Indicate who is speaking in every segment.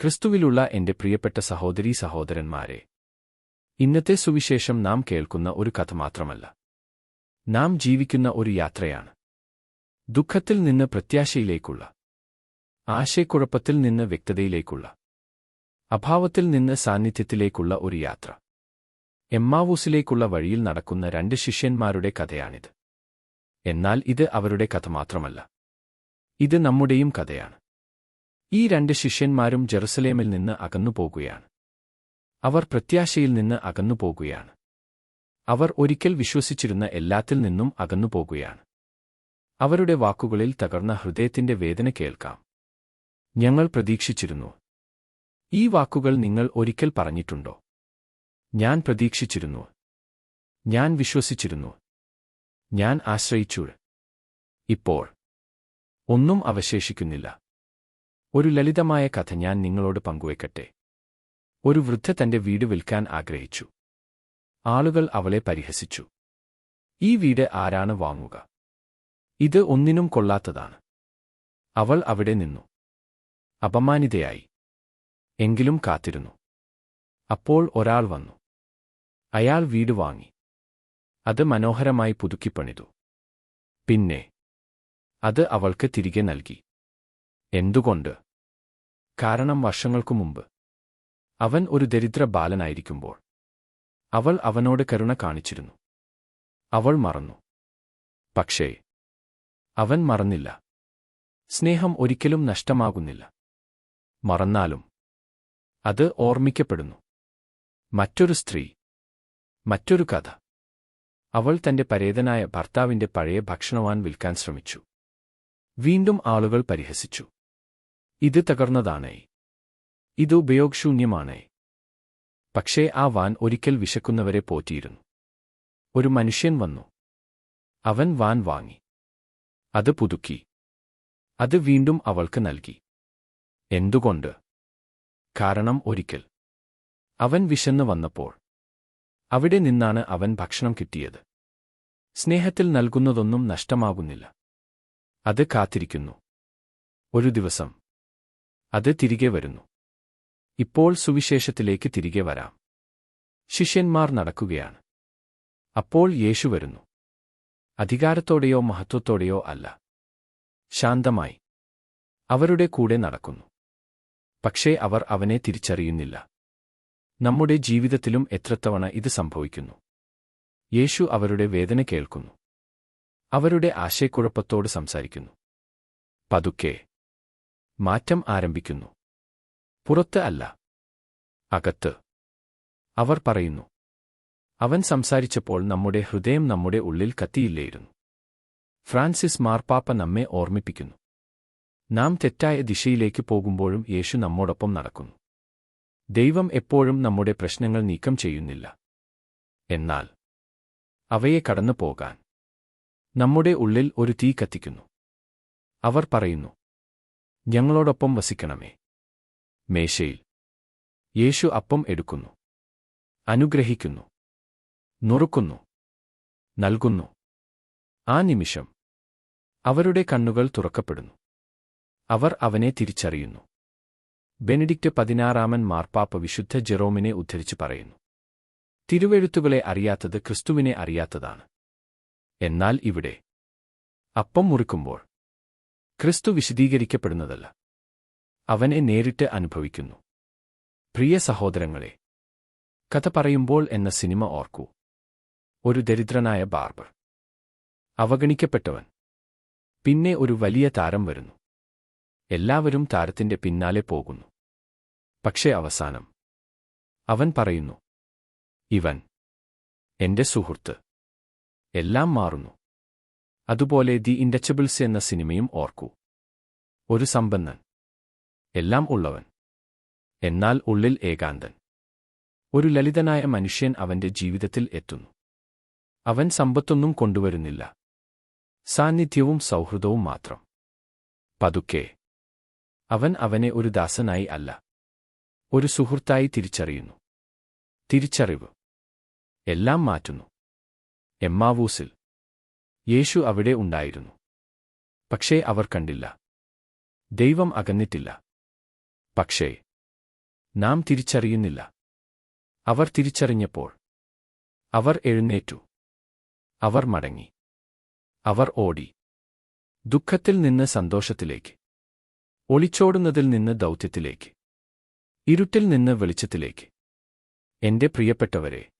Speaker 1: ക്രിസ്തുവിലുള്ള എന്റെ പ്രിയപ്പെട്ട സഹോദരീ സഹോദരന്മാരെ, ഇന്നത്തെ സുവിശേഷം നാം കേൾക്കുന്ന ഒരു കഥ മാത്രമല്ല. നാം ജീവിക്കുന്ന ഒരു യാത്രയാണ്. ദുഃഖത്തിൽ നിന്ന് പ്രത്യാശയിലേക്കുള്ള, ആശയക്കുഴപ്പത്തിൽ നിന്ന് വ്യക്തതയിലേക്കുള്ള, അഭാവത്തിൽ നിന്ന് സാന്നിധ്യത്തിലേക്കുള്ള ഒരു യാത്ര. എമ്മാവൂസിലേക്കുള്ള വഴിയിൽ നടക്കുന്ന രണ്ട് ശിഷ്യന്മാരുടെ കഥയാണിത്. എന്നാൽ ഇത് അവരുടെ കഥ മാത്രമല്ല. ഇത് നമ്മുടെയും കഥയാണ്. ഈ രണ്ട് ശിഷ്യന്മാരും ജെറുസലേമിൽ നിന്ന് അകന്നുപോകുകയാണ്. അവർ പ്രത്യാശയിൽ നിന്ന് അകന്നുപോകുകയാണ്. അവർ ഒരിക്കൽ വിശ്വസിച്ചിരുന്ന എല്ലാത്തിൽ നിന്നും അകന്നുപോകുകയാണ്. അവരുടെ വാക്കുകളിൽ തകർന്ന ഹൃദയത്തിന്റെ വേദന കേൾക്കാം. ഞങ്ങൾ പ്രതീക്ഷിച്ചിരുന്നു. ഈ വാക്കുകൾ നിങ്ങൾ ഒരിക്കൽ പറഞ്ഞിട്ടുണ്ടോ? ഞാൻ പ്രതീക്ഷിച്ചിരുന്നു. ഞാൻ വിശ്വസിച്ചിരുന്നു. ഞാൻ ആശ്രയിച്ചു. ഇപ്പോൾ ഒന്നും അവശേഷിക്കുന്നില്ല. ഒരു ലളിതമായ കഥ ഞാൻ നിങ്ങളോട് പങ്കുവയ്ക്കട്ടെ. ഒരു വൃദ്ധ തന്റെ വീട് വിൽക്കാൻ ആഗ്രഹിച്ചു. ആളുകൾ അവളെ പരിഹസിച്ചു. ഈ വീട് ആരാണ് വാങ്ങുക? ഇത് ഒന്നിനും കൊള്ളാത്തതാണ്. അവൾ അവിടെ നിന്നു. അപമാനിതയായി. എങ്കിലും കാത്തിരുന്നു. അപ്പോൾ ഒരാൾ വന്നു. അയാൾ വീട് വാങ്ങി. അത് മനോഹരമായി പുതുക്കിപ്പണിതു. പിന്നെ അത് അവൾക്ക് തിരികെ നൽകി. എന്തുകൊണ്ട്? കാരണം വർഷങ്ങൾക്കു മുമ്പ് അവൻ ഒരു ദരിദ്ര ബാലനായിരിക്കുമ്പോൾ അവൾ അവനോട് കരുണ കാണിച്ചിരുന്നു. അവൾ മറന്നു. പക്ഷേ അവൻ മറന്നില്ല. സ്നേഹം ഒരിക്കലും നഷ്ടമാകുന്നില്ല. മറന്നാലും അത് ഓർമ്മിക്കപ്പെടുന്നു. മറ്റൊരു സ്ത്രീ, മറ്റൊരു കഥ. അവൾ തന്റെ പരേതനായ ഭർത്താവിന്റെ പഴയ ഭക്ഷണവാൻ വിൽക്കാൻ ശ്രമിച്ചു. വീണ്ടും ആളുകൾ പരിഹസിച്ചു. ഇത് തകർന്നതാണേ. ഇത് ഉപയോഗശൂന്യമാണേ. പക്ഷേ ആ വാൻ ഒരിക്കൽ വിശക്കുന്നവരെ പോറ്റിയിരുന്നു. ഒരു മനുഷ്യൻ വന്നു. അവൻ വാൻ വാങ്ങി. അത് പുതുക്കി. അത് വീണ്ടും അവൾക്ക് നൽകി. എന്തുകൊണ്ട്? കാരണം ഒരിക്കൽ അവൻ വിശന്നു വന്നപ്പോൾ അവിടെ നിന്നാണ് അവൻ ഭക്ഷണം കിട്ടിയത്. സ്നേഹത്തിൽ നൽകുന്നതൊന്നും നഷ്ടമാകുന്നില്ല. അത് കാത്തിരിക്കുന്നു. ഒരു ദിവസം അത് തിരികെ വരുന്നു. ഇപ്പോൾ സുവിശേഷത്തിലേക്ക് തിരികെ വരാം. ശിഷ്യന്മാർ നടക്കുകയാണ്. അപ്പോൾ യേശു വരുന്നു. അധികാരത്തോടെയോ മഹത്വത്തോടെയോ അല്ല. ശാന്തമായി അവരുടെ കൂടെ നടക്കുന്നു. പക്ഷേ അവർ അവനെ തിരിച്ചറിയുന്നില്ല. നമ്മുടെ ജീവിതത്തിലും എത്രത്തവണ ഇത് സംഭവിക്കുന്നു. യേശു അവരുടെ വേദന കേൾക്കുന്നു. അവരുടെ ആശയക്കുഴപ്പത്തോട് സംസാരിക്കുന്നു. പതുക്കെ മാറ്റം ആരംഭിക്കുന്നു. പുറത്ത് അല്ല, അകത്ത്. അവർ പറയുന്നു, അവൻ സംസാരിച്ചപ്പോൾ നമ്മുടെ ഹൃദയം നമ്മുടെ ഉള്ളിൽ കത്തിയില്ലേയിരുന്നു. ഫ്രാൻസിസ് മാർപ്പാപ്പ നമ്മെ ഓർമ്മിപ്പിക്കുന്നു. നാം തെറ്റായ ദിശയിലേക്ക് പോകുമ്പോഴും യേശു നമ്മോടൊപ്പം നടക്കുന്നു. ദൈവം എപ്പോഴും നമ്മുടെ പ്രശ്നങ്ങൾ നീക്കം ചെയ്യുന്നില്ല. എന്നാൽ അവയെ കടന്നു പോകാൻ നമ്മുടെ ഉള്ളിൽ ഒരു തീ കത്തിക്കുന്നു. അവർ പറയുന്നു, ഞങ്ങളോടൊപ്പം വസിക്കണമേ. മേശയിൽ യേശു അപ്പം എടുക്കുന്നു, അനുഗ്രഹിക്കുന്നു, നുറുക്കുന്നു, നൽകുന്നു. ആ നിമിഷം അവരുടെ കണ്ണുകൾ തുറക്കപ്പെടുന്നു. അവർ അവനെ തിരിച്ചറിയുന്നു. ബെനഡിക്റ്റ് 16 മാർപ്പാപ്പ വിശുദ്ധ ജെറോമിനെ ഉദ്ധരിച്ച് പറയുന്നു, തിരുവെഴുത്തുകളെ അറിയാത്തത് ക്രിസ്തുവിനെ അറിയാത്തതാണ്. എന്നാൽ ഇവിടെ അപ്പം മുറിക്കുമ്പോൾ ക്രിസ്തു വിശദീകരിക്കപ്പെടുന്നതല്ല, അവനെ നേരിട്ട് അനുഭവിക്കുന്നു. പ്രിയ സഹോദരങ്ങളെ, കഥ പറയുമ്പോൾ എന്ന സിനിമ ഓർക്കൂ. ഒരു ദരിദ്രനായ ബാർബർ, അവഗണിക്കപ്പെട്ടവൻ. പിന്നെ ഒരു വലിയ താരം വരുന്നു. എല്ലാവരും താരത്തിന്റെ പിന്നാലെ പോകുന്നു. പക്ഷേ അവസാനം അവൻ പറയുന്നു, ഇവൻ എന്റെ സുഹൃത്ത്. എല്ലാം മാറുന്നു. അതുപോലെ ദി ഇൻടച്ചബിൾസ് എന്ന സിനിമയും ഓർക്കൂ. ഒരു സമ്പന്നൻ, എല്ലാം ഉള്ളവൻ, എന്നാൽ ഉള്ളിൽ ഏകാന്തൻ. ഒരു ലളിതനായ മനുഷ്യൻ അവന്റെ ജീവിതത്തിൽ എത്തുന്നു. അവൻ സമ്പത്തൊന്നും കൊണ്ടുവരുന്നില്ല, സാന്നിധ്യവും സൗഹൃദവും മാത്രം. പതുക്കെ അവൻ അവനെ ഒരു ദാസനായി അല്ല, ഒരു സുഹൃത്തായി തിരിച്ചറിയുന്നു. തിരിച്ചറിവ് എല്ലാം മാറ്റുന്നു. എമ്മാവൂസിൽ യേശു അവിടെ ഉണ്ടായിരുന്നു. പക്ഷേ അവർ കണ്ടില്ല. ദൈവം അകന്നിട്ടില്ല. പക്ഷേ നാം തിരിച്ചറിയുന്നില്ല. അവർ തിരിച്ചറിഞ്ഞപ്പോൾ അവർ എഴുന്നേറ്റു. അവർ മടങ്ങി. അവർ ഓടി. ദുഃഖത്തിൽ നിന്ന് സന്തോഷത്തിലേക്ക്, ഒളിച്ചോടുന്നതിൽ നിന്ന് ദൗത്യത്തിലേക്ക്, ഇരുട്ടിൽ നിന്ന് വെളിച്ചത്തിലേക്ക്. എന്റെ പ്രിയപ്പെട്ടവരെ,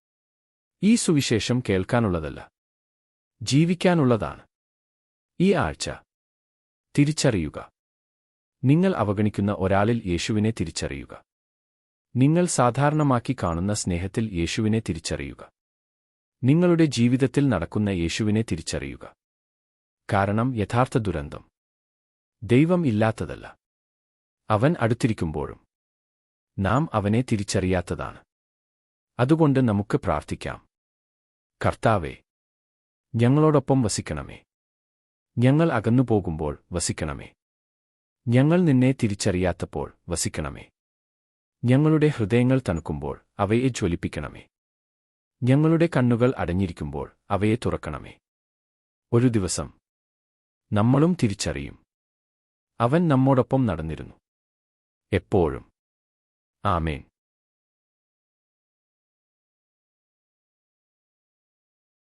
Speaker 1: ഈ സുവിശേഷം കേൾക്കാനുള്ളതല്ല, ജീവിക്കാനുള്ളതാണ്. ഈ ആഴ്ച തിരിച്ചറിയുക. നിങ്ങൾ അവഗണിക്കുന്ന ഒരാളിൽ യേശുവിനെ തിരിച്ചറിയുക. നിങ്ങൾ സാധാരണമാക്കി കാണുന്ന സ്നേഹത്തിൽ യേശുവിനെ തിരിച്ചറിയുക. നിങ്ങളുടെ ജീവിതത്തിൽ നടക്കുന്ന യേശുവിനെ തിരിച്ചറിയുക. കാരണം യഥാർത്ഥ ദുരന്തം ദൈവം ഇല്ലാത്തതല്ല, അവൻ അടുത്തിരിക്കുമ്പോഴും നാം അവനെ തിരിച്ചറിയാത്തതാണ്. അതുകൊണ്ട് നമുക്ക് പ്രാർത്ഥിക്കാം. കർത്താവേ, ഞങ്ങളോടൊപ്പം വസിക്കണമേ. ഞങ്ങൾ അകന്നുപോകുമ്പോൾ വസിക്കണമേ. ഞങ്ങൾ നിന്നെ തിരിച്ചറിയാത്തപ്പോൾ വസിക്കണമേ. ഞങ്ങളുടെ ഹൃദയങ്ങൾ തണുക്കുമ്പോൾ അവയെ ജ്വലിപ്പിക്കണമേ. ഞങ്ങളുടെ കണ്ണുകൾ അടഞ്ഞിരിക്കുമ്പോൾ അവയെ തുറക്കണമേ. ഒരു ദിവസം നമ്മളും തിരിച്ചറിയും, അവൻ നമ്മോടൊപ്പം നടന്നിരുന്നു. എപ്പോഴും. ആമേൻ.